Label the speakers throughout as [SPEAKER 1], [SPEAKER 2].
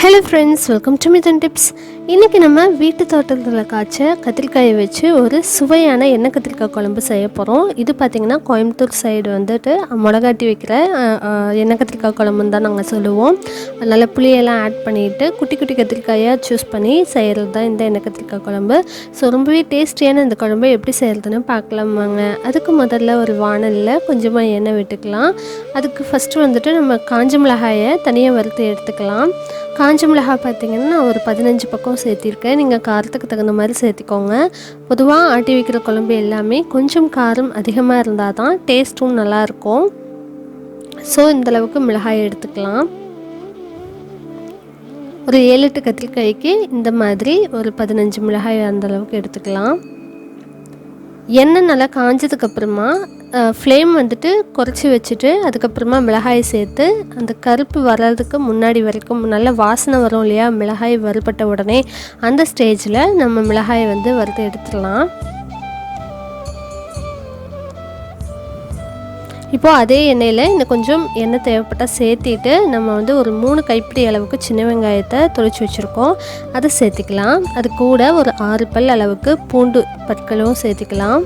[SPEAKER 1] Hello friends, welcome to Mithuntips. இன்றைக்கி நம்ம வீட்டு தோட்டத்தில் காய்ச்ச கத்திரிக்காயை வச்சு ஒரு சுவையான எண்ணெய் கத்திரிக்காய் குழம்பு செய்ய போகிறோம். இது பார்த்திங்கன்னா கோயம்புத்தூர் சைடு வந்துட்டு மிளகாட்டி வைக்கிற எண்ணெய் கத்திரிக்காய் குழம்புன்னு தான் நாங்கள் சொல்லுவோம். அதனால் புளியெல்லாம் ஆட் பண்ணிவிட்டு குட்டி குட்டி கத்திரிக்காயாக சூஸ் பண்ணி செய்கிறது தான் இந்த எண்ணெய் கத்திரிக்காய் குழம்பு. ஸோ ரொம்பவே டேஸ்டியான இந்த குழம்பு எப்படி செய்கிறதுன்னு பார்க்கலாமாங்க. அதுக்கு முதல்ல ஒரு வானலில் கொஞ்சமாக எண்ணெய் விட்டுக்கலாம். அதுக்கு ஃபஸ்ட்டு வந்துட்டு நம்ம காஞ்ச மிளகாயை தனியாக வறுத்து எடுத்துக்கலாம். காஞ்ச மிளகாய் பார்த்திங்கன்னா ஒரு 15 பக்கம் சேர்த்திருக்கேன். நீங்கள் காரத்துக்கு தகுந்த மாதிரி சேர்த்திக்கோங்க. பொதுவாக ஆட்டி வைக்கிற குழம்பு எல்லாமே கொஞ்சம் காரம் அதிகமாக இருந்தால் தான் டேஸ்ட்டும் நல்லாயிருக்கும். ஸோ இந்தளவுக்கு மிளகாய் எடுத்துக்கலாம். ஒரு 7-8 கத்திரிக்காய்க்கு இந்த மாதிரி ஒரு 15 மிளகாய் அந்தளவுக்கு எடுத்துக்கலாம். எண்ணெய் நல்லா காஞ்சதுக்கப்புறமா ஃப்ளேம் வந்துட்டு குறைச்சி வச்சுட்டு அதுக்கப்புறமா மிளகாயை சேர்த்து அந்த கருப்பு வர்றதுக்கு முன்னாடி வரைக்கும் நல்ல வாசனை வரும் இல்லையா, மிளகாய் வறுபட்ட உடனே அந்த ஸ்டேஜில் நம்ம மிளகாயை வந்து வறுத்து எடுத்துடலாம். இப்போது அதே எண்ணெயில் இன்னும் கொஞ்சம் எண்ணெய் தேவைப்பட்டால் சேர்த்திட்டு நம்ம வந்து ஒரு 3 கைப்பிடி அளவுக்கு சின்ன வெங்காயத்தை தொளிச்சு வச்சுருக்கோம், அதை சேர்த்திக்கலாம். அது கூட ஒரு 6 பல் அளவுக்கு பூண்டு பற்களும் சேர்த்திக்கலாம்.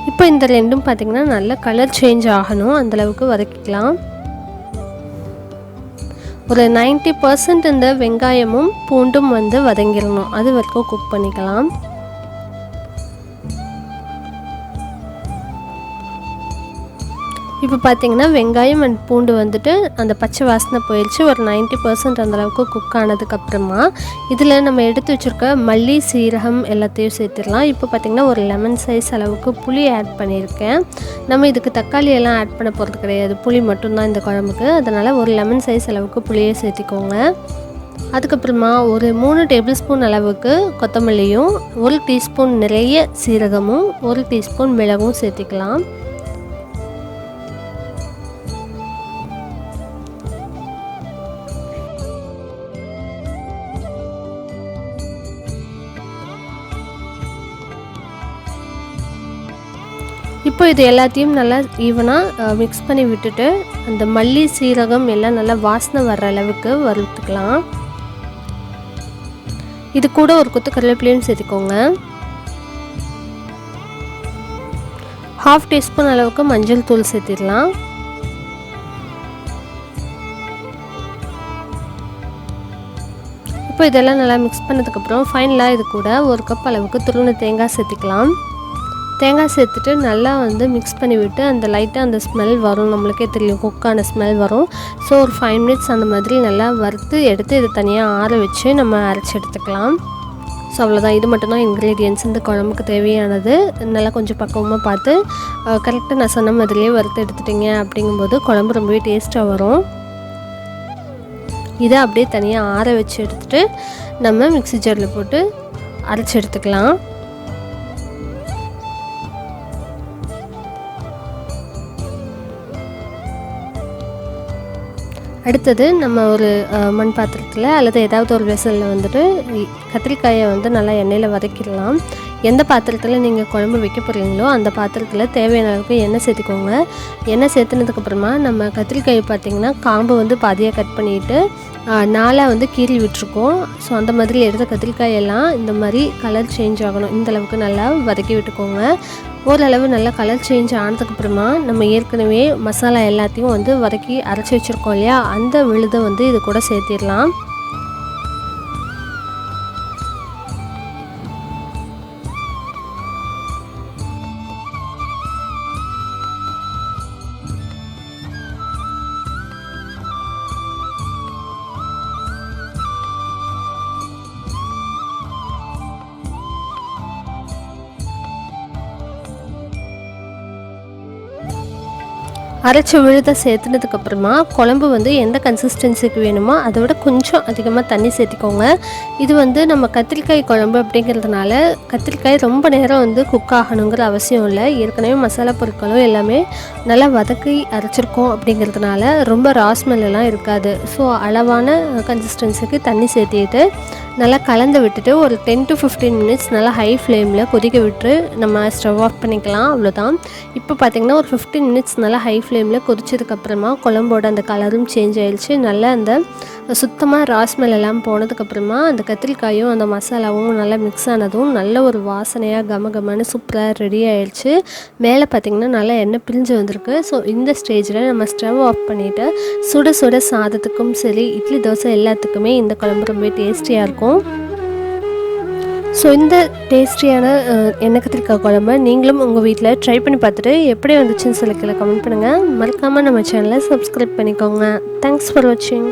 [SPEAKER 1] இப்போ இந்த ரெண்டும் பார்த்திங்கன்னா நல்ல கலர் சேஞ்ச் ஆகணும், அந்தளவுக்கு வதக்கிக்கலாம். ஒரு 90% இந்த வெங்காயமும் பூண்டும் வந்து வதங்கிடணும், அது வரைக்கும் குக் பண்ணிக்கலாம். இப்போ பார்த்திங்கன்னா வெங்காயம் அண்ட் பூண்டு வந்துட்டு அந்த பச்சை வாசனை போயிடுச்சு. ஒரு 90% அந்தளவுக்கு குக் ஆனதுக்கப்புறமா இதில் நம்ம எடுத்து வச்சுருக்க மல்லி சீரகம் எல்லாத்தையும் சேர்த்துடலாம். இப்போ பார்த்திங்கன்னா ஒரு லெமன் சைஸ் அளவுக்கு புளி ஆட் பண்ணியிருக்கேன். நம்ம இதுக்கு தக்காளி எல்லாம் ஆட் பண்ண போகிறது கிடையாது, புளி மட்டும்தான் இந்த குழம்புக்கு. அதனால் ஒரு லெமன் சைஸ் அளவுக்கு புளியை சேர்த்திக்கோங்க. அதுக்கப்புறமா ஒரு 3 டேபிள் ஸ்பூன் அளவுக்கு கொத்தமல்லியும் 1 டீஸ்பூன் நிறைய சீரகமும் 1 டீஸ்பூன் மிளகும் சேர்த்திக்கலாம். இப்போ இது எல்லாத்தையும் நல்லா ஈவனாக மிக்ஸ் பண்ணி விட்டுட்டு அந்த மல்லி சீரகம் எல்லாம் நல்லா வாசனை வர்ற அளவுக்கு வறுத்துக்கலாம். இது கூட ஒரு கொத்து கருவேப்பிலையும் சேர்த்துக்கோங்க. 1/2 டீஸ்பூன் அளவுக்கு மஞ்சள் தூள் சேர்த்திடலாம். இப்போ இதெல்லாம் நல்லா மிக்ஸ் பண்ணதுக்கப்புறம் ஃபைனலாக இது கூட 1 கப் அளவுக்கு துருவின தேங்காய் சேர்த்திக்கலாம். தேங்காய் சேர்த்துட்டு நல்லா வந்து மிக்ஸ் பண்ணி விட்டு அந்த லைட்டாக அந்த ஸ்மெல் வரும், நம்மளுக்கே தெரியும் குக்கான ஸ்மெல் வரும். ஸோ ஒரு 5 மினிட்ஸ் அந்த மாதிரி நல்லா வறுத்து எடுத்து இது தனியாக ஆற வச்சு நம்ம அரைச்சி எடுத்துக்கலாம். ஸோ அவ்வளோதான், இது மட்டும்தான் இன்க்ரீடியன்ட்ஸ் இந்த குழம்புக்கு தேவையானது. நல்லா கொஞ்சம் பக்குவமாக பார்த்து கரெக்டாக நான் சொன்ன மாதிரியே வறுத்து எடுத்துட்டிங்க அப்படிங்கும்போது குழம்பு ரொம்பவே டேஸ்ட்டாக வரும். இதை அப்படியே தனியாக ஆற வச்சு எடுத்துகிட்டு நம்ம மிக்ஸி ஜாரில் போட்டு அரைச்சி எடுத்துக்கலாம். அடுத்தது நம்ம ஒரு மண் பாத்திரத்தில் அல்லது ஏதாவது ஒரு வெசலில் வந்துட்டு கத்திரிக்காயை வந்து நல்லா எண்ணெயில் வதக்கிடலாம். எந்த பாத்திரத்தில் நீங்கள் குழம்பு வைக்க போகிறீங்களோ அந்த பாத்திரத்தில் தேவையான அளவுக்கு எண்ணெய் சேர்த்துக்கோங்க. எண்ணெய் சேர்த்துனதுக்கப்புறமா நம்ம கத்திரிக்காயை பார்த்திங்கன்னா காம்பு வந்து பாதியாக கட் பண்ணிவிட்டு 4 வந்து கீறி விட்டுருக்கோம். ஸோ அந்த மாதிரி எடுத்த கத்திரிக்காயெல்லாம் இந்த மாதிரி கலர் சேஞ்ச் ஆகணும், இந்தளவுக்கு நல்லா வதக்கி விட்டுக்கோங்க. ஓரளவு நல்லா கலர் சேஞ்ச் ஆனதுக்கப்புறமா நம்ம ஏற்கனவே மசாலா எல்லாத்தையும் வந்து வதக்கி அரைச்சி வச்சுருக்கோம் இல்லையா, அந்த விழுதை வந்து இது கூட சேர்த்திடலாம். அரைச்சி விழுதை சேர்த்துனதுக்கப்புறமா குழம்பு வந்து எந்த கன்சிஸ்டன்சிக்கு வேணுமோ அதை விட கொஞ்சம் அதிகமாக தண்ணி சேர்த்திக்கோங்க. இது வந்து நம்ம கத்திரிக்காய் குழம்பு அப்படிங்கிறதுனால கத்திரிக்காய் ரொம்ப நேரம் வந்து குக் ஆகணுங்கிற அவசியம் இல்லை. ஏற்கனவே மசாலா பொருட்களும் எல்லாமே நல்லா வதக்கி அரைச்சிருக்கோம் அப்படிங்கிறதுனால ரொம்ப ரா ஸ்மெல்லாம் இருக்காது. ஸோ அளவான கன்சிஸ்டன்சிக்கு தண்ணி சேர்த்திட்டு நல்லா கலந்து விட்டுட்டு ஒரு 10 to 15 மினிட்ஸ் நல்லா ஹை ஃப்ளேமில் கொதிக்க விட்டு நம்ம ஸ்டவ் ஆஃப் பண்ணிக்கலாம். அவ்வளோதான். இப்போ பார்த்திங்கன்னா ஒரு 15 மினிட்ஸ் நல்லா ஹை ஃப்ளேமில் கொதிச்சதுக்கப்புறமா குழம்போட அந்த கலரும் சேஞ்ச் ஆகிடுச்சு. நல்லா அந்த சுத்தமாக ரா ஸ்மெல் எல்லாம் போனதுக்கப்புறமா அந்த கத்திரிக்காயும் அந்த மசாலாவும் நல்லா மிக்ஸ் ஆனதும் நல்ல ஒரு வாசனையாக கமகமான சூப்பராக ரெடி ஆகிடுச்சு. மேலே பார்த்திங்கன்னா நல்லா எண்ணெய் பிரிஞ்சு வந்திருக்கு. ஸோ இந்த ஸ்டேஜில் நம்ம ஸ்டவ் ஆஃப் பண்ணிவிட்டு சுட சுட சாதத்துக்கும் சரி இட்லி தோசை எல்லாத்துக்குமே இந்த குழம்பு ரொம்ப டேஸ்டியாக இருக்கும். ஸோ இந்த டேஸ்டியான எண்ணெய் கத்திரிக்காய் குழம்பு நீங்களும் உங்கள் வீட்டில் ட்ரை பண்ணி பார்த்துட்டு எப்படி வந்துச்சுன்னு சொல்லி கமெண்ட் பண்ணுங்கள். மறக்காமல் நம்ம சேனலை சப்ஸ்கிரைப் பண்ணிக்கோங்க. தேங்க்ஸ் ஃபார் வாட்சிங்.